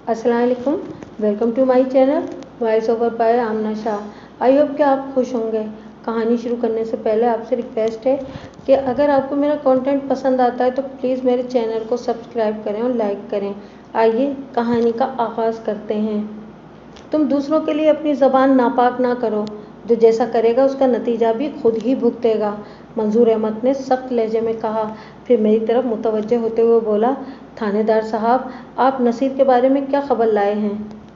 अस्सलाम वालेकुम। Welcome to my channel voice over by Amna Shah. I hope कि आप खुश होंगे। कहानी शुरू करने से पहले आपसे रिक्वेस्ट है कि अगर आपको मेरा कंटेंट पसंद आता है तो प्लीज़ मेरे चैनल को सब्सक्राइब करें और लाइक करें। आइए कहानी का आगाज़ करते हैं। तुम दूसरों के लिए अपनी ज़बान नापाक ना करो, जो जैसा करेगा उसका नतीजा भी खुद ही भुगतेगा, मंजूर अहमद ने सख्त लहजे में कहा। फिर मेरी तरफ मुतवज्जे होते हुए बोला, थानेदार साहब, आप नसीर के बारे में क्या खबर लाए हैं?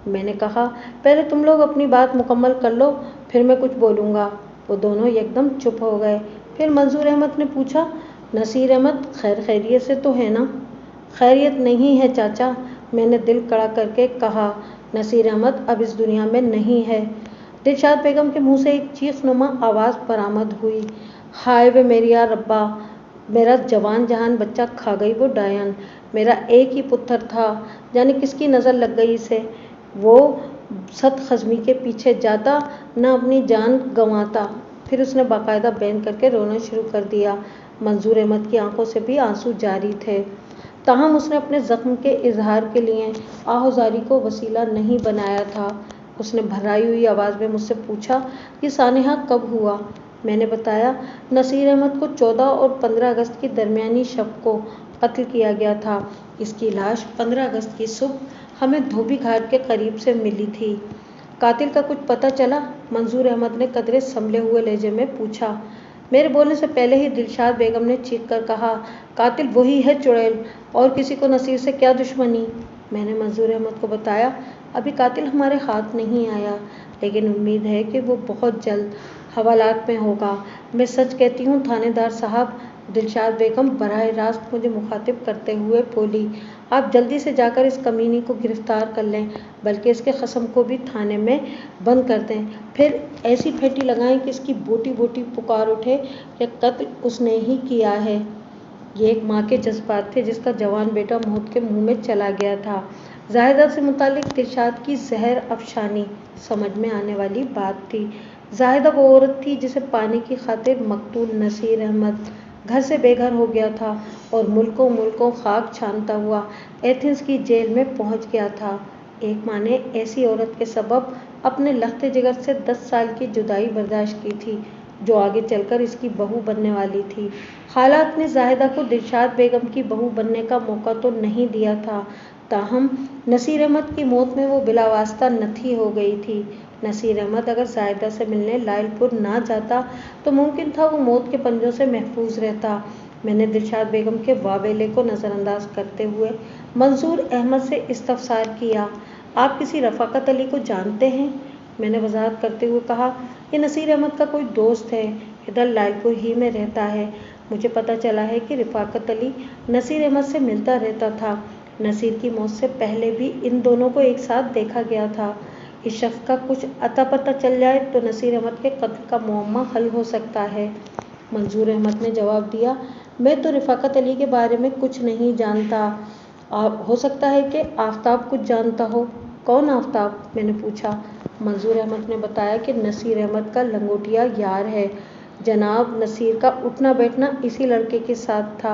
मैंने कहा, पहले तुम लोग अपनी बात मुकम्मल कर लो, फिर मैं कुछ बोलूँगा। वो दोनों एकदम चुप हो गए। फिर मंजूर अहमद ने पूछा, नसीर अहमद खैरियत से तो है ना? खैरियत नहीं है चाचा, मैंने दिल कड़ा करके कहा। नसीर अहमद अब इस दुनिया में नहीं है। दिलशाद बेगम के मुंह से एक चीख नुमा आवाज़ बरामद हुई। हाय वे मेरी यार रब्बा, मेरा जवान जहान बच्चा खा गई वो डायन। मेरा एक ही पुत्र था, जाने किसकी नज़र लग गई इसे। वो सत खज़मी के पीछे जाता, न अपनी जान गंवाता। फिर उसने बाकायदा बैन करके रोना शुरू कर दिया। मंजूर अहमद की आंखों से भी आंसू जारी थे, ताहम उसने अपने ज़ख्म के इजहार के लिए आहोजारी को वसीला नहीं बनाया था। उसने भर्राई हुई आवाज़ में मुझसे पूछा कि सानेहा कब हुआ? मैंने बताया, नसीर अहमद को 14 और 15 अगस्त की दरमियानी शब को कत्ल किया गया था। इसकी लाश 15 अगस्त की सुबह हमें धोबी घाट के करीब से मिली थी। कातिल का कुछ पता चला? मंजूर अहमद ने कदरे संभले हुए लहजे में पूछा। मेरे बोलने से पहले ही दिलशाद बेगम ने चीख कर कहा, कातिल वही है चुड़ैल, और किसी को नसीर से क्या दुश्मनी? मैंने मंजूर अहमद को बताया, अभी कातिल हमारे हाथ नहीं आया, लेकिन उम्मीद है कि वो बहुत जल्द हवालात में होगा। मैं सच कहती हूँ थानेदार साहब, दिलशाद बेगम बराह रास्त मुझे मुखातिब करते हुए बोली, आप जल्दी से जाकर इस कमीनी को गिरफ्तार कर लें, बल्कि इसके खसम को भी थाने में बंद कर दें। फिर ऐसी फेंटी लगाएं कि इसकी बोटी बोटी पुकार उठे कि कत्ल उसने ही किया है। ये एक माँ के जज्बात थे जिसका जवान बेटा मौत के मुंह में चला गया था। जाहिदा से मुतालिक दिलशाद की जहर अफशानी समझ में आने वाली बात थी। जाहिदा वो औरत थी जिसे पाने की खातिर मकतूल नसीर अहमद घर से बेघर हो गया था और मुल्कों मुल्कों खाक छानता हुआ एथेंस की जेल में पहुंच गया था। एक माँ ने ऐसी औरत के सबब अपने लख्ते जिगर से 10 साल की जुदाई बर्दाश्त की थी, जो आगे चलकर इसकी बहू बनने वाली थी। हालात ने जाहिदा को दिलशाद बेगम की बहू बनने का मौका तो नहीं दिया था, ताहम नसीर अहमद की मौत में वो बिलावास्ता नथी हो गई थी। नसीर अहमद अगर जाहिदा से मिलने लायलपुर ना जाता तो मुमकिन था वो मौत के पंजों से महफूज रहता। मैंने दिलशाद बेगम के वावेले को नज़रअंदाज करते हुए मंजूर अहमद से इस्तफसार किया, आप किसी रफ़ाकत अली को जानते हैं? मैंने वजाहत करते हुए कहा, ये नसीर अहमद का कोई दोस्त है, इधर लायलपुर ही में रहता है। मुझे पता चला है कि रफ़ाकत अली नसीर अहमद से मिलता रहता था। नसीर की मौत से पहले भी इन दोनों को एक साथ देखा गया था। इस शख्स का कुछ अता पता चल जाए तो नसीर अहमद के कत्ल का मुअम्मा हल हो सकता है। मंजूर अहमद ने जवाब दिया, मैं तो रफ़ाकत अली के बारे में कुछ नहीं जानता। हो सकता है कि आफ्ताब कुछ जानता हो। कौन आफ्ताब? मैंने पूछा। मंजूर अहमद ने बताया कि नसीर अहमद का लंगोटिया यार है। जनाब, नसीर का उठना बैठना इसी लड़के के साथ था।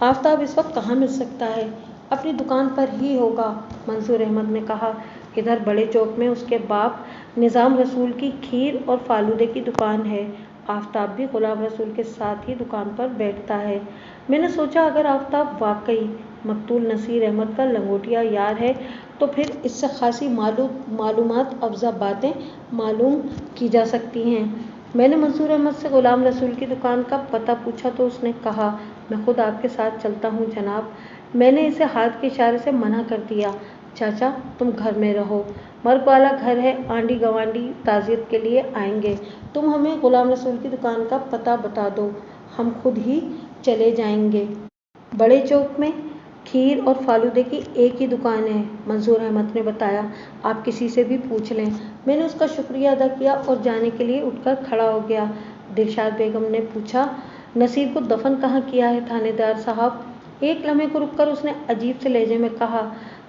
आफ्ताब इस वक्त कहाँ मिल सकता है? अपनी दुकान पर ही होगा, मंजूर अहमद ने कहा। इधर बड़े चौक में उसके बाप निज़ाम रसूल की खीर और फालूदे की दुकान है। आफ्ताब भी गुलाम रसूल के साथ ही दुकान पर बैठता है। मैंने सोचा, अगर आफ्ताब वाकई मकतूल नसीर अहमद का लंगोटिया यार है तो फिर इससे खासी मालूमात अफजा बातें मालूम की जा सकती हैं। मैंने मंजूर अहमद से गुलाम रसूल की दुकान का पता पूछा तो उसने कहा, मैं खुद आपके साथ चलता हूँ जनाब। मैंने इसे हाथ के इशारे से मना कर दिया। चाचा, तुम घर में रहो, मर्ग वाला घर है, आंडी गवांडी ताज़ियत के लिए आएंगे। तुम हमें गुलाम रसूल की दुकान का पता बता दो, हम खुद ही चले जाएंगे। बड़े चौक में खीर और फालूदे की एक ही दुकान है, मंजूर अहमद ने बताया, आप किसी से भी पूछ लें। मैंने उसका शुक्रिया अदा किया और जाने के लिए उठकर खड़ा हो गया। दिलशाद बेगम ने पूछा, नसीर को दफन कहाँ किया है थानेदार साहब? एक लम्हे को रुककर उसने अजीब से लहजे में कहा,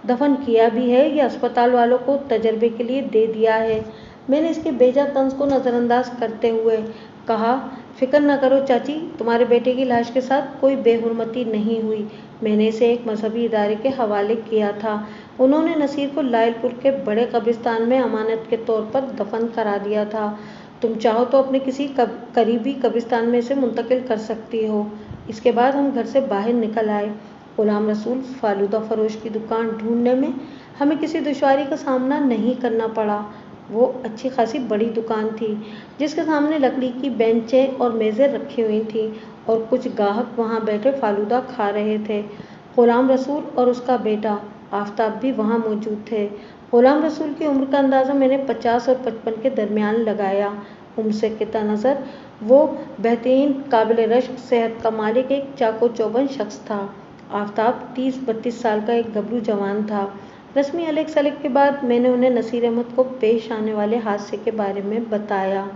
दफन किया भी है या अस्पताल वालों को तजर्बे के लिए दे दिया है। मैंने इसके बेजा तंज को नज़रअंदाज करते हुए कहा, फिक्र न करो चाची, तुम्हारे बेटे की लाश के साथ कोई बेहुरमती नहीं हुई। मैंने इसे एक मजहबी इदारे के हवाले किया था। उन्होंने नसीर को लायलपुर के बड़े कब्रिस्तान में अमानत के तौर पर दफन करा दिया था। तुम चाहो तो अपने किसी करीबी कब्रिस्तान में इसे मुंतकिल कर सकती हो। इसके बाद हम घर से बाहर निकल आए। गुलाम रसूल फालूदा फरोश की दुकान ढूंढने में हमें किसी दुश्वारी का सामना नहीं करना पड़ा। वो अच्छी खासी बड़ी दुकान थी, जिसके सामने लकड़ी की बेंचें और मेज़ें रखी हुई थीं और कुछ गाहक वहाँ बैठे फालूदा खा रहे थे। गुलाम रसूल और उसका बेटा आफताब भी वहाँ मौजूद थे। गुलाम रसूल की उम्र का अंदाज़ा मैंने 50 और 55 के दरमियान लगाया। उम्र से किता नज़र वो बेहतरीन काबिल रश्क सेहत का मालिक एक चाको चौबंद शख्स था। आफताब 30-32 साल का एक गबरू जवान था। रस्मी अलग सलग के बाद मैंने उन्हें नसीर अहमद को पेश आने वाले हादसे के बारे में बताया।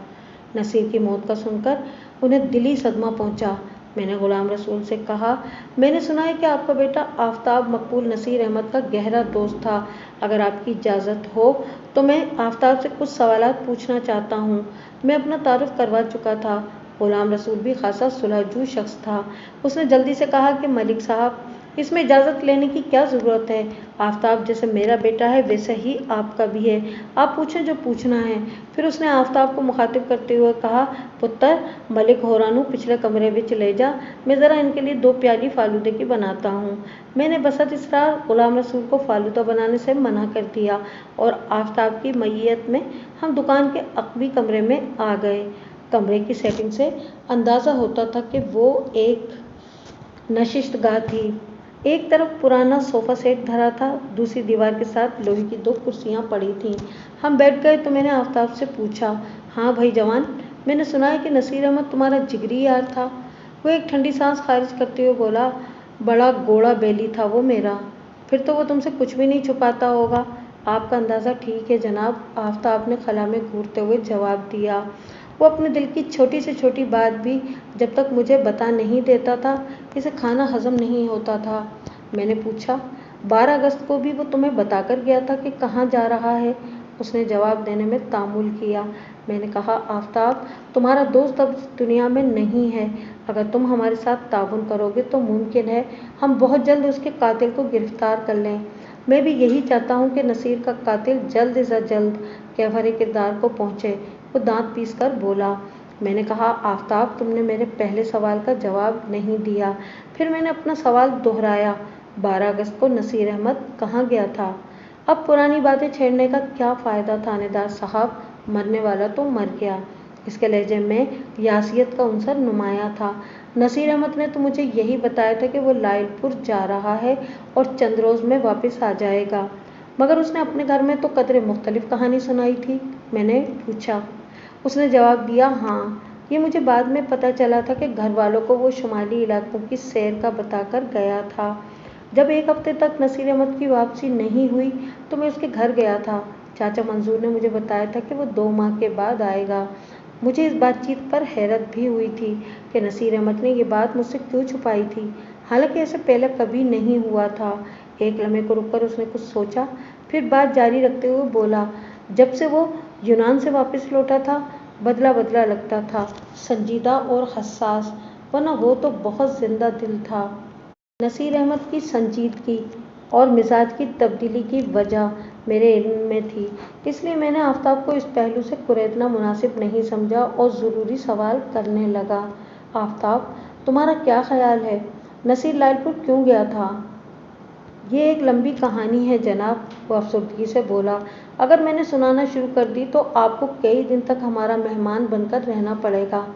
नसीर की मौत का सुनकर उन्हें दिली सदमा पहुंचा। मैंने गुलाम रसूल से कहा, मैंने सुना है कि आपका बेटा आफताब मकबूल नसीर अहमद का गहरा दोस्त था। अगर आपकी इजाज़त हो तो मैं आफताब से कुछ सवालात पूछना चाहता हूँ। मैं अपना तारुफ करवा चुका था। गुलाम रसूल भी खासा सुलहजू शख्स था। उसने जल्दी से कहा कि मलिक साहब, इसमें इजाज़त लेने की क्या ज़रूरत है। आफताब जैसे मेरा बेटा है वैसे ही आपका भी है। आप पूछें जो पूछना है। फिर उसने आफताब को मुखातिब करते हुए कहा, पुत्र मलिक होरानू पिछले कमरे में ले जा, मैं ज़रा इनके लिए 2 प्याली फालूदे की बनाता हूँ। मैंने बसत इसरार गुलाम रसूल को फालूदा बनाने से मना कर दिया और आफताब की मैयत में हम दुकान के अक़बी कमरे में आ गए। कमरे की सेटिंग से अंदाज़ा होता था कि वो एक नशिस्तगाह थी। एक तरफ पुराना सोफ़ा सेट धरा था, दूसरी दीवार के साथ लोहे की 2 कुर्सियाँ पड़ी थीं। हम बैठ गए तो मैंने आफताब से पूछा, हाँ भाई जवान, मैंने सुना है कि नसीर अहमद तुम्हारा जिगरी यार था। वो एक ठंडी सांस खारिज करते हुए बोला, बड़ा गोड़ा बैली था वो मेरा। फिर तो वो तुमसे कुछ भी नहीं छुपाता होगा। आपका अंदाज़ा ठीक है जनाब, आफताब ने खला में घूरते हुए जवाब दिया। वो अपने दिल की छोटी से छोटी बात भी जब तक मुझे बता नहीं देता था, इसे खाना हजम नहीं होता था। मैंने पूछा, 12 अगस्त को भी वो तुम्हें बताकर गया था कि कहाँ जा रहा है। उसने जवाब देने में तामुल किया। मैंने कहा, आफताब तुम्हारा दोस्त अब इस दुनिया में नहीं है। अगर तुम हमारे साथ ताउन करोगे तो मुमकिन है हम बहुत जल्द उसके कातिल को गिरफ्तार कर लें। मैं भी यही चाहता हूँ कि नसीर का कातिल जल्द से जल्द कहवर किरदार को पहुँचे। वो दांत पीस कर बोला। मैंने कहा, आफताब तुमने मेरे पहले सवाल का जवाब नहीं दिया। फिर मैंने अपना सवाल दोहराया, 12 अगस्त को नसीर अहमद कहाँ गया था। अब पुरानी बातें छेड़ने का क्या फ़ायदा थानेदार साहब, मरने वाला तो मर गया। इसके लहजे में यासियत का उनसर नुमाया था। नसीर अहमद ने तो मुझे यही बताया था कि वो लायलपुर जा रहा है और चंद रोज़ में वापस आ जाएगा। मगर उसने अपने घर में तो कदरे मुख्तलिफ कहानी सुनाई थी। मैंने पूछा। उसने जवाब दिया, हाँ, ये मुझे बाद में पता चला था कि घर वालों को वो शुमाली इलाकों की सैर का बताकर गया था। जब 1 हफ्ते तक नसीर अहमद की वापसी नहीं हुई तो मैं उसके घर गया था। चाचा मंजूर ने मुझे बताया था कि वो 2 माह के बाद आएगा। मुझे इस बातचीत पर हैरत भी हुई थी कि नसीर अहमद ने ये बात मुझसे क्यों छुपाई थी, हालांकि ऐसे पहले कभी नहीं हुआ था। एक लम्हे को रुककर उसने कुछ सोचा, फिर बात जारी रखते हुए बोला, जब से वो यूनान से वापस लौटा था बदला बदला लगता था, संजीदा और हसास, वरना वो तो बहुत जिंदा दिल था। नसीर अहमद की संजीदगी और मिजाज की तब्दीली की वजह मेरे इल्म में थी, इसलिए मैंने आफताब को इस पहलू से कुरेदना मुनासिब नहीं समझा और ज़रूरी सवाल करने लगा। आफताब, तुम्हारा क्या ख्याल है, नसीर लायलपुर क्यों गया था? ये एक लंबी कहानी है जनाब, वो अफसरदगी से बोला। अगर मैंने सुनाना शुरू कर दी तो आपको कई दिन तक हमारा मेहमान बनकर रहना पड़ेगा।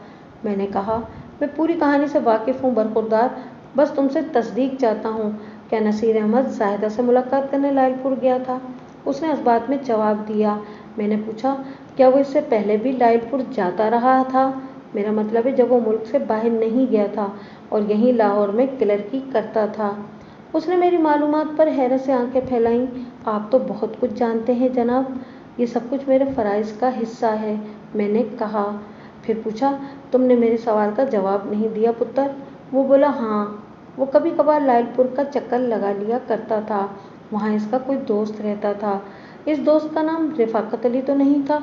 मैंने कहा, मैं पूरी कहानी से वाकिफ़ हूँ बरखुरदार, बस तुमसे तस्दीक चाहता हूँ। क्या नसीर अहमद जाहिदा से मुलाकात करने लायलपुर गया था? उसने इस बात में जवाब दिया। मैंने पूछा, क्या वो इससे पहले भी लायलपुर जाता रहा था? मेरा मतलब है जब वो मुल्क से बाहर नहीं गया था और यहीं लाहौर में क्लर्की करता था। उसने मेरी मालूमात पर हैरत से आंखें फैलाईं। आप तो बहुत कुछ जानते हैं जनाब, ये सब कुछ मेरे फ़राइज़ का हिस्सा है, मैंने कहा। फिर पूछा, तुमने मेरे सवाल का जवाब नहीं दिया पुत्र। वो बोला, हाँ, वो कभी कभार लायलपुर का चक्कर लगा लिया करता था। वहाँ इसका कोई दोस्त रहता था। इस दोस्त का नाम रफ़ाकत अली तो नहीं था?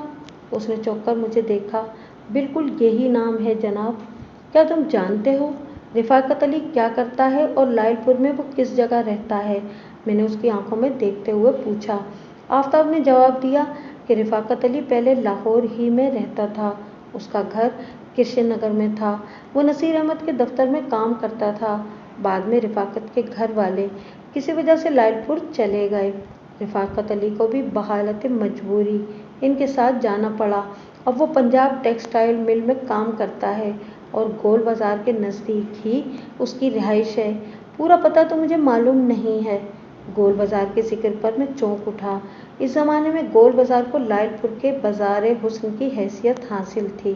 उसने चौंक कर मुझे देखा। बिल्कुल यही नाम है जनाब। क्या तुम जानते हो रफ़ाकत अली क्या करता है और लायलपुर में वो किस जगह रहता है? मैंने उसकी आंखों में देखते हुए पूछा। आफताब ने जवाब दिया कि रफ़ाकत अली पहले लाहौर ही में रहता था। उसका घर किशन नगर में था। वो नसीर अहमद के दफ्तर में काम करता था। बाद में रफ़ाकत के घर वाले किसी वजह से लायलपुर चले गए। रफ़ाकत अली को भी बहालत मजबूरी इनके साथ जाना पड़ा। अब वो पंजाब टेक्सटाइल मिल में काम करता है और गोल बाज़ार के नज़दीक ही उसकी रिहाइश है। पूरा पता तो मुझे मालूम नहीं है। गोल बाज़ार के जिक्र पर मैं चौंक उठा। इस ज़माने में गोल बाज़ार को लायलपुर के बाज़ार हुस्न की हैसियत हासिल थी।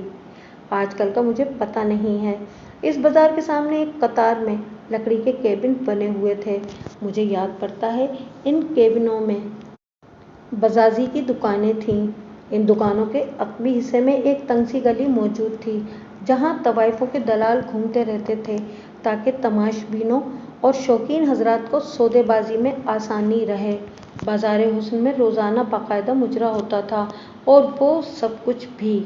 आजकल का मुझे पता नहीं है। इस बाज़ार के सामने एक कतार में लकड़ी के केबिन बने हुए थे। मुझे याद पड़ता है इन केबिनों में बजाजी की दुकानें थीं। इन दुकानों के अकबी हिस्से में एक तंग सी गली मौजूद थी जहां तवाइफों के दलाल घूमते रहते थे ताकि तमाशबीनों और शौकीन हजरात को सौदेबाजी में आसानी रहे। बाज़ार हुस्न में रोज़ाना बाकायदा मुजरा होता था और वो सब कुछ भी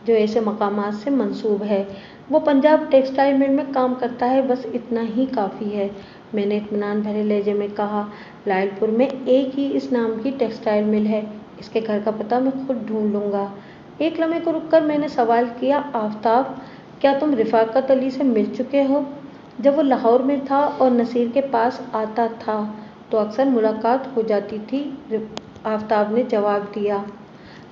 जो ऐसे मकामात से मंसूब है। वो पंजाब टेक्सटाइल मिल में काम करता है, बस इतना ही काफ़ी है। मैंने इत्मीनान भरे लहजे में कहा। लायलपुर में एक ही इस नाम की टेक्सटाइल मिल है। इसके घर का पता मैं खुद ढूंढ लूँगा। एक लम्हे को रुककर मैंने सवाल किया, आफताब क्या तुम रफ़ाकत अली से मिल चुके हो? जब वो लाहौर में था और नसीर के पास आता था तो अक्सर मुलाकात हो जाती थी, आफताब ने जवाब दिया।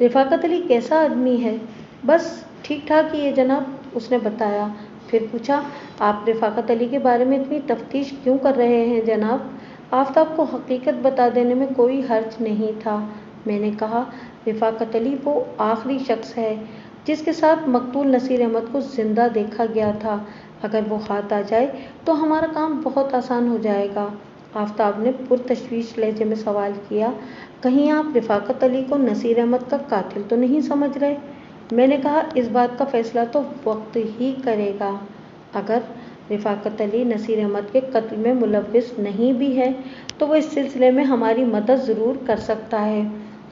रफ़ाकत अली कैसा आदमी है? बस ठीक ठाक ही है जनाब, उसने बताया। फिर पूछा, आप रफ़ाकत अली के बारे में इतनी तफ्तीश क्यों कर रहे हैं जनाब? आफताब को हकीकत बता देने में कोई हर्ज नहीं था। मैंने कहा, रफ़ाकत अली वो आखिरी शख्स है जिसके साथ मकतूल नसीर अहमद को जिंदा देखा गया था। अगर वो हाथ आ जाए तो हमारा काम बहुत आसान हो जाएगा। आफताब ने पुरतशवीश लहजे में सवाल किया, कहीं आप रफ़ाकत अली को नसीर अहमद का कातिल तो नहीं समझ रहे? मैंने कहा, इस बात का फैसला तो वक्त ही करेगा। अगर रफ़ाकत अली नसीर अहमद के कत्ल में मुलव्विस नहीं भी है तो वो इस सिलसिले में हमारी मदद ज़रूर कर सकता है।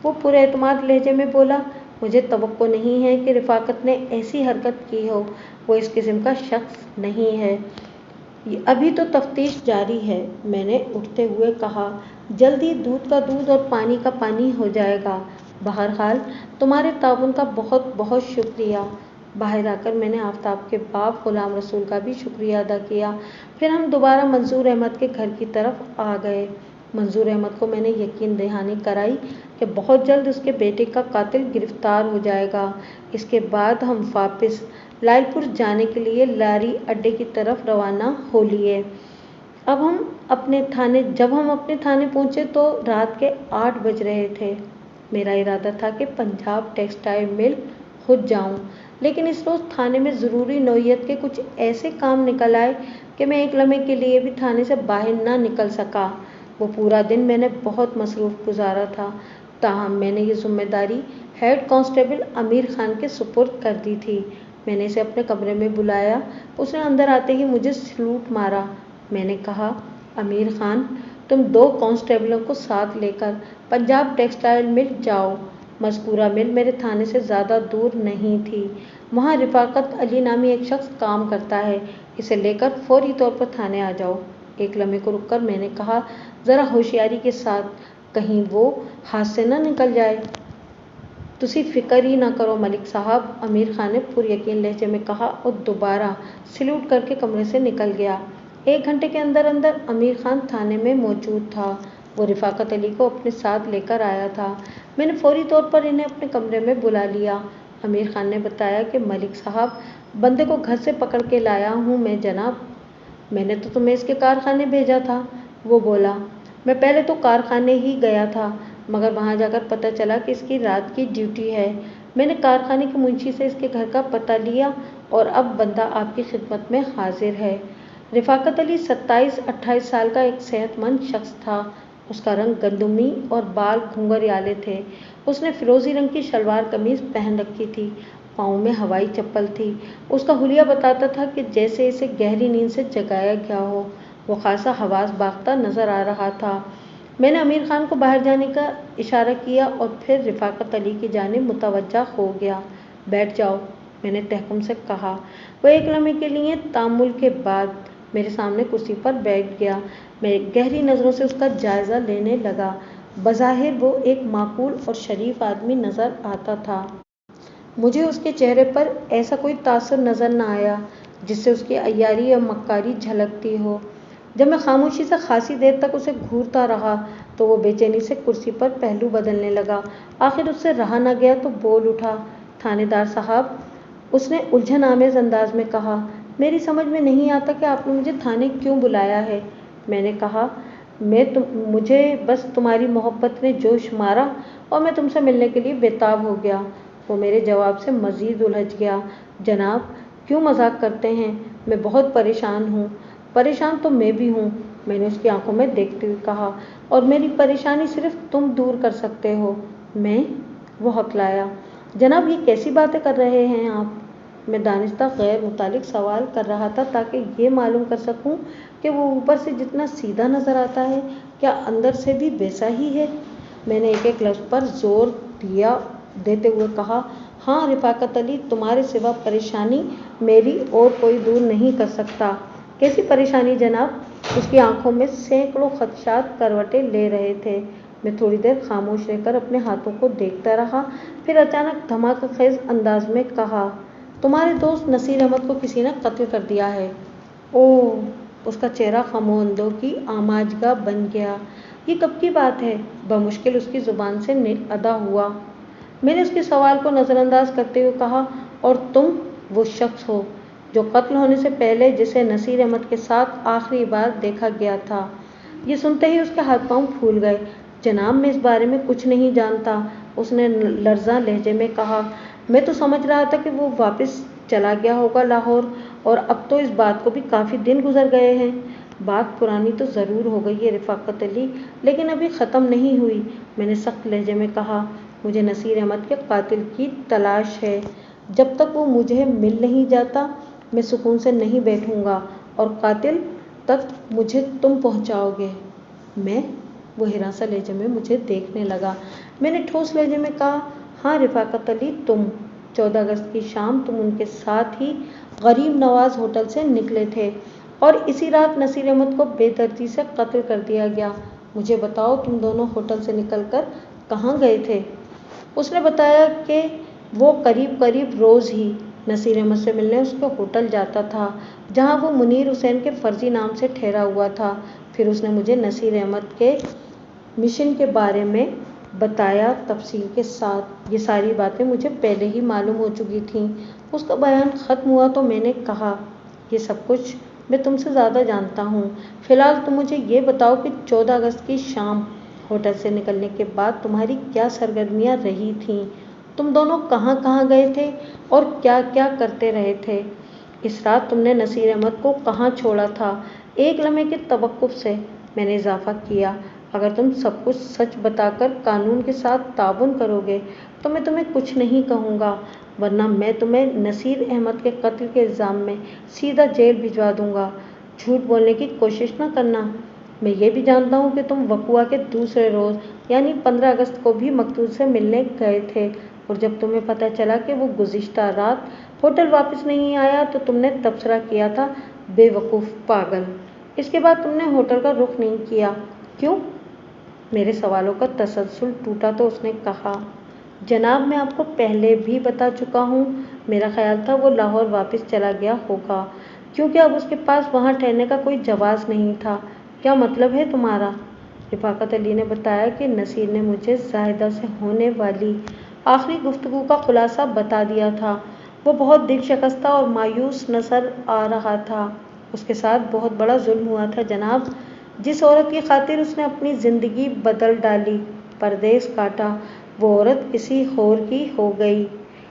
वो पुरएतमाद लहजे में बोला, मुझे तवक्को नहीं है कि रफ़ाकत ने ऐसी हरकत की हो। वो इस किस्म का शख्स नहीं है। अभी तो तफ्तीश जारी है। मैंने उठते हुए कहा, जल्दी दूध का दूध और पानी का पानी हो जाएगा। बहरहाल तुम्हारे ताउन का बहुत बहुत शुक्रिया। बाहर आकर मैंने आफताब के बाप गुलाम रसूल का भी शुक्रिया अदा किया। फिर हम दोबारा मंजूर अहमद के घर की तरफ आ गए। मंजूर अहमद को मैंने यकीन दहानी कराई कि बहुत जल्द उसके बेटे का कातिल गिरफ्तार हो जाएगा। इसके बाद हम वापस लायलपुर जाने के लिए लारी अड्डे की तरफ रवाना हो लिए। जब हम अपने थाने पहुंचे तो रात के 8 बज रहे थे। मेरा इरादा था कि पंजाब टेक्सटाइल मिल खुद जाऊं, लेकिन इस रोज़ थाने में ज़रूरी नौयत के कुछ ऐसे काम निकल आए कि मैं एक लम्हे के लिए भी थाने से बाहर ना निकल सका। वो पूरा दिन मैंने बहुत मसरूफ़ गुजारा था। ताहम मैंने ये जिम्मेदारी हेड कांस्टेबल अमीर खान के सुपुर्द कर दी थी। मैंने इसे अपने कमरे में बुलाया। उसने अंदर आते ही मुझे सलूट मारा। मैंने कहा, अमीर खान, तुम 2 कांस्टेबलों को साथ लेकर पंजाब टेक्सटाइल मिल जाओ। मज़कूरा मिल मेरे थाने से ज़्यादा दूर नहीं थी। वहाँ रफ़ाकत अली नामी एक शख्स काम करता है। इसे लेकर फौरी तौर पर थाने आ जाओ। एक लम्हे को रुककर मैंने कहा, ज़रा होशियारी के साथ, कहीं वो हाथ से न निकल जाए। तुसी फिक्र ही ना करो मलिक साहब, अमीर खान ने पुरयकीन लहजे में कहा और दोबारा सल्यूट करके कमरे से निकल गया। 1 घंटे के अंदर अंदर अमीर खान थाने में मौजूद था। वो रफ़ाकत अली को अपने साथ लेकर आया था। मैंने फौरी तौर पर इन्हें अपने कमरे में बुला लिया। अमीर खान ने बताया कि मलिक साहब, बंदे को घर से पकड़ के लाया हूँ मैं जनाब। मैंने तो तुम्हें इसके कारखाने भेजा था, वो बोला। मैं पहले तो कारखाने ही गया था, मगर वहाँ जाकर पता चला कि इसकी रात की ड्यूटी है। मैंने कारखाने के मुंशी से इसके घर का पता लिया और अब बंदा आपकी खिदमत में हाजिर है। रफ़ाकत अली 27-28 साल का एक सेहतमंद शख्स था। उसका रंग गंदुमी और बाल घुंघराले थे। उसने फिरोजी रंग की शलवार कमीज पहन रखी थी। पाँव में हवाई चप्पल थी। उसका हुलिया बताता था कि जैसे इसे गहरी नींद से जगाया गया हो। वो खासा हवास बाख्ता नजर आ रहा था। मैंने अमीर खान को बाहर जाने का इशारा किया और फिर रफ़ाकत अली की जानिब मुतवज्जा हो गया। बैठ जाओ, میں نے تحکم سے کہا۔ وہ ایک لمحے کے لیے تأمل کے بعد میرے سامنے کرسی پر بیٹھ گیا۔ میں گہری نظروں سے اس کا جائزہ لینے لگا۔ بظاہر وہ ایک معقول اور شریف آدمی نظر آتا تھا۔ مجھے اس کے چہرے پر ایسا کوئی تاثر نظر نہ آیا جس سے اس کی عیاری یا مکاری جھلکتی ہو۔ جب میں خاموشی سے خاصی دیر تک اسے گھورتا رہا تو وہ بے چینی سے کرسی پر پہلو بدلنے لگا۔ آخر اس سے رہا نہ گیا تو بول اٹھا، تھانے دار صاحب، اس نے الجھن آمیز انداز میں کہا، میری سمجھ میں نہیں آتا کہ آپ نے مجھے تھانے کیوں بلایا ہے۔ میں نے کہا، مجھے بس تمہاری محبت نے جوش مارا اور میں تم سے ملنے کے لیے بےتاب ہو گیا۔ وہ میرے جواب سے مزید الجھ گیا۔ جناب، کیوں مذاق کرتے ہیں؟ میں بہت پریشان ہوں۔ پریشان تو میں بھی ہوں، میں نے اس کی آنکھوں میں دیکھتے ہوئے کہا، اور میری پریشانی صرف تم دور کر سکتے ہو۔ میں؟ وہ ہکلایا۔ جناب، یہ کیسی باتیں کر رہے ہیں آپ؟ میں دانستہ غیر متعلق سوال کر رہا تھا تاکہ یہ معلوم کر سکوں کہ وہ اوپر سے جتنا سیدھا نظر آتا ہے کیا اندر سے بھی ویسا ہی ہے۔ میں نے ایک ایک لفظ پر زور دیتے ہوئے کہا، ہاں رفاقت علی، تمہارے سوا پریشانی میری اور کوئی دور نہیں کر سکتا۔ کیسی پریشانی جناب؟ اس کی آنکھوں میں سینکڑوں خدشات کروٹیں لے رہے تھے۔ میں تھوڑی دیر خاموش رہ کر اپنے ہاتھوں کو دیکھتا رہا، پھر اچانک دھماکہ خیز انداز میں کہا، تمہارے دوست نصیر احمد کو کسی نے قتل کر دیا ہے۔ اوہ! اس کا چہرہ خم و اندوہ کی آماجگاہ بن گیا۔ یہ کب کی بات ہے؟ بمشکل اس کی زبان سے ادا ہوا۔ میں نے اس کے سوال کو نظر انداز کرتے ہوئے کہا، اور تم وہ شخص ہو جو قتل ہونے سے پہلے جسے نصیر احمد کے ساتھ آخری بار دیکھا گیا تھا۔ یہ سنتے ہی اس کے ہاتھ پاؤں پھول گئے۔ جناب، میں اس بارے میں کچھ نہیں جانتا، اس نے لرزاں لہجے میں کہا۔ میں تو سمجھ رہا تھا کہ وہ واپس چلا گیا ہوگا لاہور، اور اب تو اس بات کو بھی کافی دن گزر گئے ہیں۔ بات پرانی تو ضرور ہو گئی ہے رفاقت علی، لیکن ابھی ختم نہیں ہوئی، میں نے سخت لہجے میں کہا۔ مجھے نصیر احمد کے قاتل کی تلاش ہے۔ جب تک وہ مجھے مل نہیں جاتا میں سکون سے نہیں بیٹھوں گا، اور قاتل تک مجھے تم پہنچاؤ گے۔ میں؟ وہ ہراساں لہجے میں مجھے دیکھنے لگا۔ میں نے ٹھوس لہجے میں کہا، ہاں رفاقت علی، تم 14 اگست کی شام تم ان کے ساتھ ہی غریب نواز ہوٹل سے نکلے تھے، اور اسی رات نصیر احمد کو بے دردی سے قتل کر دیا گیا۔ مجھے بتاؤ، تم دونوں ہوٹل سے نکل کر کہاں گئے تھے؟ اس نے بتایا کہ وہ قریب روز ہی نصیر احمد سے ملنے اس کے ہوٹل جاتا تھا جہاں وہ منیر حسین کے فرضی نام سے ٹھہرا ہوا تھا۔ پھر اس نے مجھے نصیر احمد کے مشن کے بارے میں بتایا تفصیل کے ساتھ۔ یہ ساری باتیں مجھے پہلے ہی معلوم ہو چکی تھیں۔ اس کا بیان ختم ہوا تو میں نے کہا، یہ سب کچھ میں تم سے زیادہ جانتا ہوں۔ فی الحال تم مجھے یہ بتاؤ کہ 14 اگست کی شام ہوٹل سے نکلنے کے بعد تمہاری کیا سرگرمیاں رہی تھیں؟ تم دونوں کہاں کہاں گئے تھے اور کیا کیا کرتے رہے تھے؟ اس رات تم نے نصیر احمد کو کہاں چھوڑا تھا؟ ایک لمحے کے توقف سے میں نے اضافہ کیا، اگر تم سب کچھ سچ بتا کر قانون کے ساتھ تعاون کرو گے تو میں تمہیں کچھ نہیں کہوں گا، ورنہ میں تمہیں نصیر احمد کے قتل کے الزام میں سیدھا جیل بھجوا دوں گا۔ جھوٹ بولنے کی کوشش نہ کرنا۔ میں یہ بھی جانتا ہوں کہ تم وقوعہ کے دوسرے روز یعنی 15 اگست کو بھی مقتول سے ملنے گئے تھے، اور جب تمہیں پتہ چلا کہ وہ گزشتہ رات ہوٹل واپس نہیں آیا تو تم نے تبصرہ کیا تھا، بے وقوف پاگل۔ اس کے بعد تم نے ہوٹل کا رخ نہیں کیا، کیوں؟ میرے سوالوں کا تسلسل ٹوٹا تو اس نے کہا، جناب میں آپ کو پہلے بھی بتا چکا ہوں، میرا خیال تھا وہ لاہور واپس چلا گیا ہوگا، کیونکہ اب اس کے پاس وہاں ٹھہرنے کا کوئی جواز نہیں تھا۔ کیا مطلب ہے تمہارا؟ رفاقت علی نے بتایا کہ نصیر نے مجھے زاہدہ سے ہونے والی آخری گفتگو کا خلاصہ بتا دیا تھا۔ وہ بہت دل شکستہ اور مایوس نظر آ رہا تھا۔ اس کے ساتھ بہت بڑا ظلم ہوا تھا جناب۔ جس عورت کی خاطر اس نے اپنی زندگی بدل ڈالی، پردیس کاٹا، وہ عورت کسی اور کی ہو گئی۔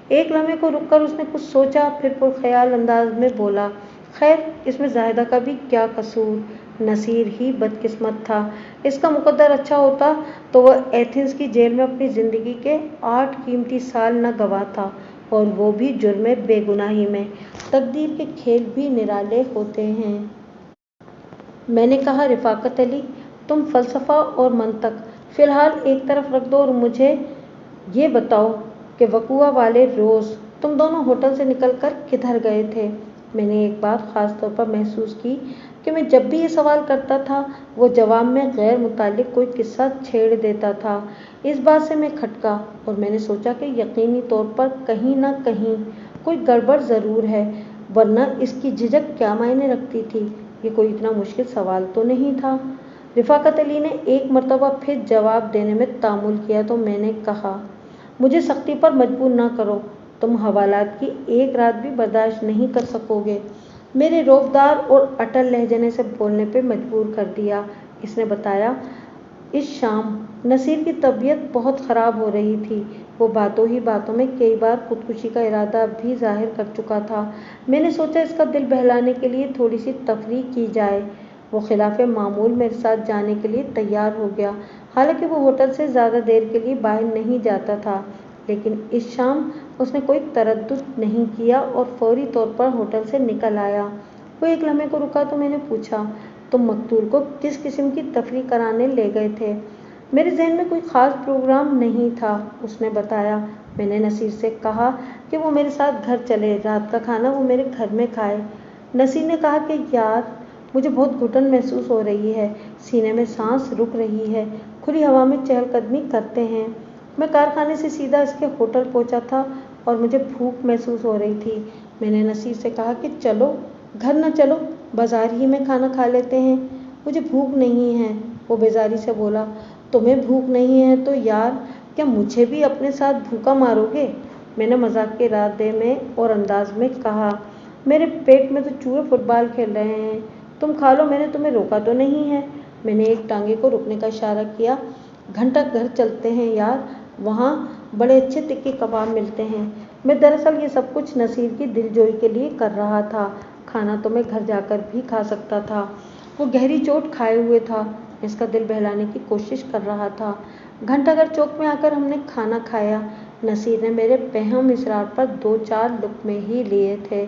ایک لمحے کو رک کر اس نے کچھ سوچا، پھر پرخیال انداز میں بولا، خیر اس میں زاہدہ کا بھی کیا قصور، نصیر ہی بدقسمت تھا۔ اس کا مقدر اچھا ہوتا تو وہ ایتھنز کی جیل میں اپنی زندگی کے 8 قیمتی سال نہ گنواتا، اور وہ بھی جرم بے گناہی میں۔ تقدیر کے کھیل بھی نرالے ہوتے ہیں۔ میں نے کہا، رفاقت علی، تم فلسفہ اور منطق فی الحال ایک طرف رکھ دو اور مجھے یہ بتاؤ کہ وقوعہ والے روز तुम दोनों होटल से निकलकर किधर गए थे? मैंने एक बात खास तौर पर महसूस की कि मैं जब भी ये सवाल करता था वो जवाब में गैर मुताल्लिक कोई किस्सा छेड़ देता था। इस बात से मैं खटका और मैंने सोचा कि यकीनी तौर पर कहीं ना कहीं कोई गड़बड़ ज़रूर है, वरना इसकी झिझक क्या मायने रखती थी। ये कोई इतना मुश्किल सवाल तो नहीं था। रफ़ाकत अली ने एक मर्तबा फिर जवाब देने में तामुल किया तो मैंने कहा, मुझे सख्ती पर मजबूर ना करो, तुम हवालात की एक रात भी बर्दाश्त नहीं कर सकोगे। मेरे रोबदार और अटल लहजे ने से बोलने पे मजबूर कर दिया। इसने बताया, इस शाम नसीर की तबीयत बहुत ख़राब हो रही थी। वो बातों ही बातों में कई बार खुदकुशी का इरादा भी जाहिर कर चुका था। मैंने सोचा इसका दिल बहलाने के लिए थोड़ी सी तफरीक की जाए। वो खिलाफ़े मामूल मेरे साथ जाने के लिए तैयार हो गया। हालांकि वो होटल से ज़्यादा देर के लिए बाहर नहीं जाता था, लेकिन इस शाम उसने कोई तरद्दुद नहीं किया और फौरी तौर पर होटल से निकल आया। वो एक लम्हे को रुका तो मैंने पूछा, तुम मकतूल को किस किस्म की तफरीह कराने ले गए थे? मेरे जहन में कोई ख़ास प्रोग्राम नहीं था, उसने बताया। मैंने नसीर से कहा कि वो मेरे साथ घर चले, रात का खाना वो मेरे घर में खाए। नसीर ने कहा कि यार, मुझे बहुत घुटन महसूस हो रही है, सीने में सांस रुक रही है, खुली हवा में चहलकदमी करते हैं। मैं कारखाने से सीधा इसके होटल पहुंचा था और मुझे भूख महसूस हो रही थी। मैंने नसीर से कहा कि चलो, घर न चलो, बाजार ही में खाना खा लेते हैं, मुझे भूख नहीं है। वो बेजारी से बोला, तुम्हें भूख नहीं है तो यार क्या मुझे भी अपने साथ भूखा मारोगे? मैंने मजाक के इरादे में और अंदाज में कहा, मेरे पेट में तो चूहे फुटबॉल खेल रहे हैं, तुम खा लो, मैंने तुम्हें रोका तो नहीं है। मैंने एक टांगे को रुकने का इशारा किया। घंटा घर चलते हैं यार, वहाँ बड़े अच्छे तिक्के कबाब मिलते हैं। मैं दरअसल ये सब कुछ नसीर की दिलजोई के लिए कर रहा था, खाना तो मैं घर जाकर भी खा सकता था। वो गहरी चोट खाए हुए था, इसका दिल बहलाने की कोशिश कर रहा था। घंटाघर चौक में आकर हमने खाना खाया। नसीर ने मेरे बेहम इसरार पर 2-4 लुक़्मे ही लिए थे।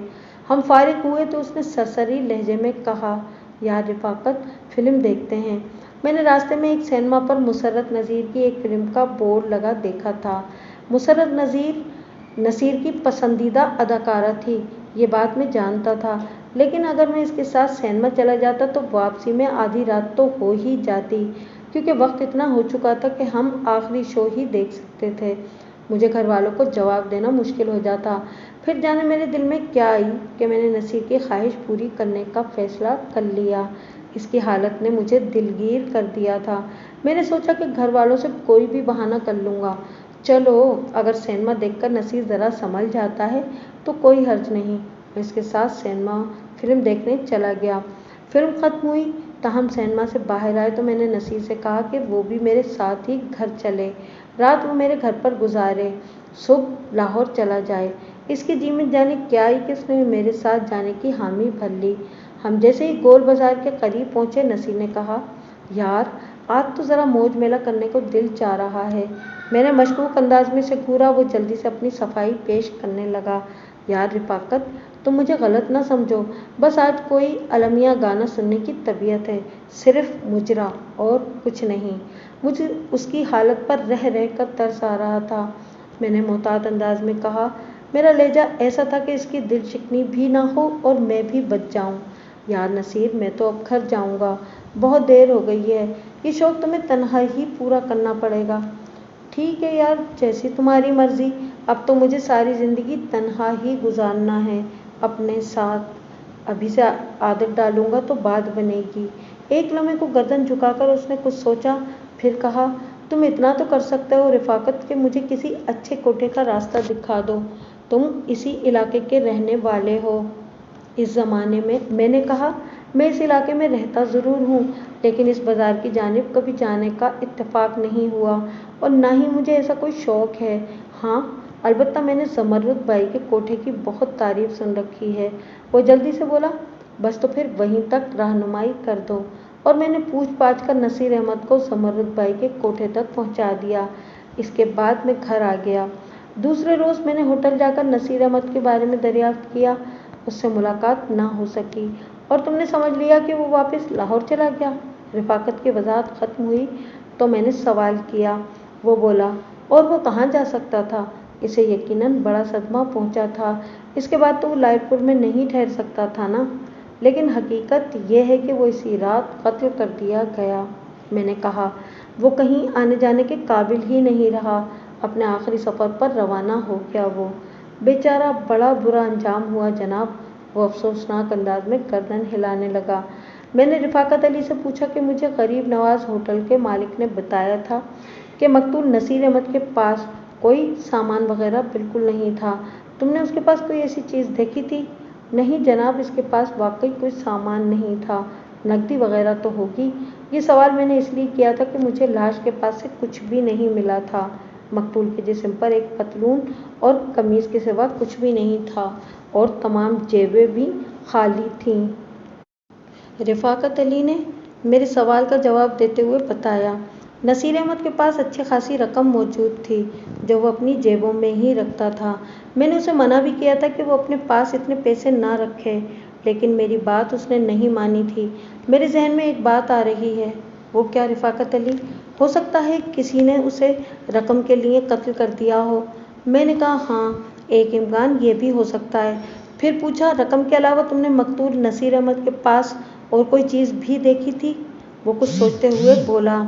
हम फारिग हुए तो उसने सरसरी लहजे में कहा, यार रफ़ाकत, फ़िल्म देखते हैं। मैंने रास्ते में एक सिनेमा पर मुसर्रत नज़ीर की एक फ़िल्म का बोर्ड लगा देखा था। मुसर्रत नसीर की पसंदीदा अदाकारा थी, ये बात मैं जानता था, लेकिन अगर मैं इसके साथ सिनेमा चला जाता तो वापसी में आधी रात तो हो ही जाती, क्योंकि वक्त इतना हो चुका था कि हम आखिरी शो ही देख सकते थे। मुझे घर वालों को जवाब देना मुश्किल हो जाता। फिर जाने मेरे दिल में क्या आई कि मैंने नसीर की ख्वाहिश पूरी करने का फैसला कर लिया। इसकी हालत ने मुझे दिलगीर कर दिया था। मैंने सोचा कि घर वालों से कोई भी बहाना कर लूँगा। चलो, अगर सिनेमा देखकर नसीर ज़रा संभल जाता है तो कोई हर्ज नहीं। मैं इसके साथ सिनेमा फ़िल्म देखने चला गया। फ़िल्म ख़त्म हुई, ताहम सिनेमा से बाहर आए तो मैंने नसीर से कहा कि वो भी मेरे साथ ही घर चले। रात वो मेरे घर पर गुजारे, सुबह लाहौर चला जाए। इसकी जी में जाने क्या आई कि उसने मेरे साथ जाने की हामी भर ली। हम जैसे ही गोल बाजार के करीब पहुंचे, नसीर ने कहा, यार आज तो ज़रा मौज मेला करने को दिल चाह रहा है। मैंने मशकूक अंदाज में से घूरा। वो जल्दी से अपनी सफाई पेश करने लगा। यार रफ़ाकत, तुम मुझे गलत ना समझो, बस आज कोई अलमिया गाना सुनने की तबीयत है, सिर्फ मुजरा और कुछ नहीं। मुझे उसकी हालत पर रह रह कर तरस आ रहा था। मैंने मोहतात अंदाज में कहा, मेरा लहजा ऐसा था कि इसकी दिल शिकनी भी ना हो और मैं भी बच जाऊं। यार नसीर, मैं तो अब घर जाऊंगा, बहुत देर हो गई है, ये शौक तुम्हें तन्हा ही पूरा करना पड़ेगा। ठीक है यार, जैसी तुम्हारी मर्जी, अब तो मुझे सारी ज़िंदगी तन्हा ही गुजारना है अपने साथ। अभी से आदत डालूंगा तो बात बनेगी। एक लम्हे को गर्दन झुकाकर उसने कुछ सोचा, फिर कहा, तुम इतना तो कर सकते हो रफ़ाकत कि मुझे किसी अच्छे कोठे का रास्ता दिखा दो। तुम इसी इलाके के रहने वाले हो इस ज़माने में। मैंने कहा, मैं इस इलाके में रहता ज़रूर हूँ, लेकिन इस बाज़ार की जानिब कभी जाने का इत्तेफाक नहीं हुआ और ना ही मुझे ऐसा कोई शौक़ है। हाँ, अलबत्ता मैंने ज़मरुद बाई के कोठे की बहुत तारीफ़ सुन रखी है। वो जल्दी से बोला, बस तो फिर वहीं तक रहनुमाई कर दो। और मैंने पूछ पाछ कर नसीर अहमद को ज़मरुद बाई के कोठे तक पहुँचा दिया। इसके बाद मैं घर आ गया। दूसरे रोज़ मैंने होटल जाकर नसीर अहमद के बारे में दरियाफ्त किया। उससे मुलाकात ना हो सकी और तुमने समझ लिया कि वो वापस लाहौर चला गया। रफ़ाकत की वजाहत ख़त्म हुई तो मैंने सवाल किया। वो बोला, और वो कहाँ जा सकता था? इसे यकीनन बड़ा सदमा पहुंचा था। इसके बाद तो वो लायरपुर में नहीं ठहर सकता था ना। लेकिन हकीकत यह है कि वो इसी रात कत्ल कर दिया गया। मैंने कहा, वो कहीं आने जाने के काबिल ही नहीं रहा। अपने आखिरी सफ़र पर रवाना हो गया वो। बेचारा, बड़ा बुरा अंजाम हुआ जनाब। वो अफसोसनाक अंदाज में गर्दन हिलाने लगा। मैंने रफ़ाकत अली से पूछा कि मुझे गरीब नवाज होटल के मालिक ने बताया था कि मकतूल नसीर अहमद के पास कोई सामान वगैरह बिल्कुल नहीं था। तुमने उसके पास कोई ऐसी चीज़ देखी थी? नहीं जनाब, इसके पास वाकई कोई सामान नहीं था। नकदी वगैरह तो होगी। ये सवाल मैंने इसलिए किया था कि मुझे लाश के पास से कुछ भी नहीं मिला था। मकतूल के जिस्म पर एक पतलून और कमीज़ के सिवा कुछ भी नहीं था और तमाम जेबें भी खाली थीं। रफ़ाकत अली ने मेरे सवाल का जवाब देते हुए बताया, नसीर अहमद के पास अच्छी खासी रकम मौजूद थी जो वो अपनी जेबों में ही रखता था। मैंने उसे मना भी किया था कि वो अपने पास इतने पैसे ना रखे, लेकिन मेरी बात उसने नहीं मानी थी। मेरे जहन में एक बात आ रही है। वो क्या रफ़ाकत अली? हो सकता है किसी ने उसे रकम के लिए कत्ल कर दिया हो। मैंने कहा, हाँ, एक इम्कान ये भी हो सकता है। फिर पूछा, रकम के अलावा तुमने मकतूल नसीर अहमद के पास और कोई चीज़ भी देखी थी? वो कुछ सोचते हुए बोला,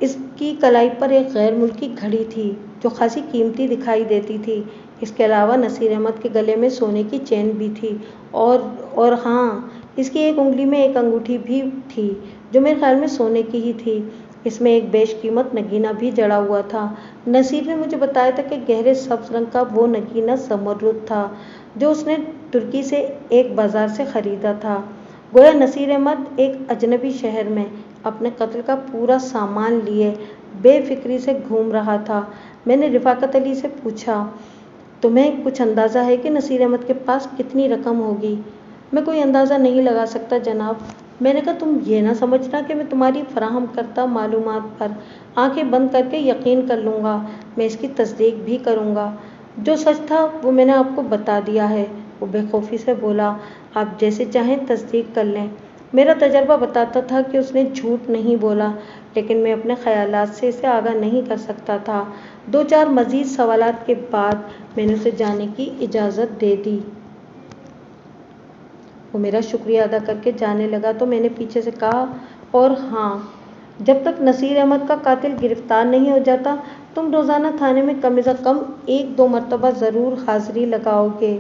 इसकी कलाई पर एक गैर मुल्की घड़ी थी जो खासी कीमती दिखाई देती थी। इसके अलावा नसीर अहमद के गले में सोने की चेन भी थी और हाँ, इसकी एक उंगली में एक अंगूठी भी थी जो मेरे ख्याल में सोने की ही थी। इसमें एक बेशकीमत नगीना भी जड़ा हुआ था। नसीर ने मुझे बताया था कि गहरे सब्ज रंग का वो नगीना ज़मरुद था जो उसने तुर्की से एक बाजार से ख़रीदा था। गोया नसीर अहमद एक अजनबी शहर में अपने कत्ल का पूरा सामान लिए बेफिक्री से घूम रहा था। मैंने रफ़ाकत अली से पूछा, तुम्हें कुछ अंदाज़ा है कि नसीर अहमद के पास कितनी रकम होगी? मैं कोई अंदाज़ा नहीं लगा सकता जनाब। मैंने कहा, तुम ये ना समझना कि मैं तुम्हारी फराहम करदा मालूमात पर आंखें बंद करके यकीन कर लूँगा। मैं इसकी तस्दीक भी करूँगा। जो सच था वो मैंने आपको बता दिया है। वो बेखौफी से बोला, आप जैसे चाहें तस्दीक कर लें। मेरा तजर्बा बताता था कि उसने झूठ नहीं बोला, लेकिन मैं अपने ख्यालात से इसे आगाह नहीं कर सकता था। 2-4 मज़ीद सवालात के बाद मैंने उसे जाने की इजाज़त दे दी। वो मेरा शुक्रिया अदा करके जाने लगा तो मैंने पीछे से कहा, और हाँ, जब तक नसीर अहमद का कातिल गिरफ्तार नहीं हो जाता तुम रोज़ाना थाने में कम से कम 1-2 मरतबा ज़रूर हाज़िरी लगाओगे।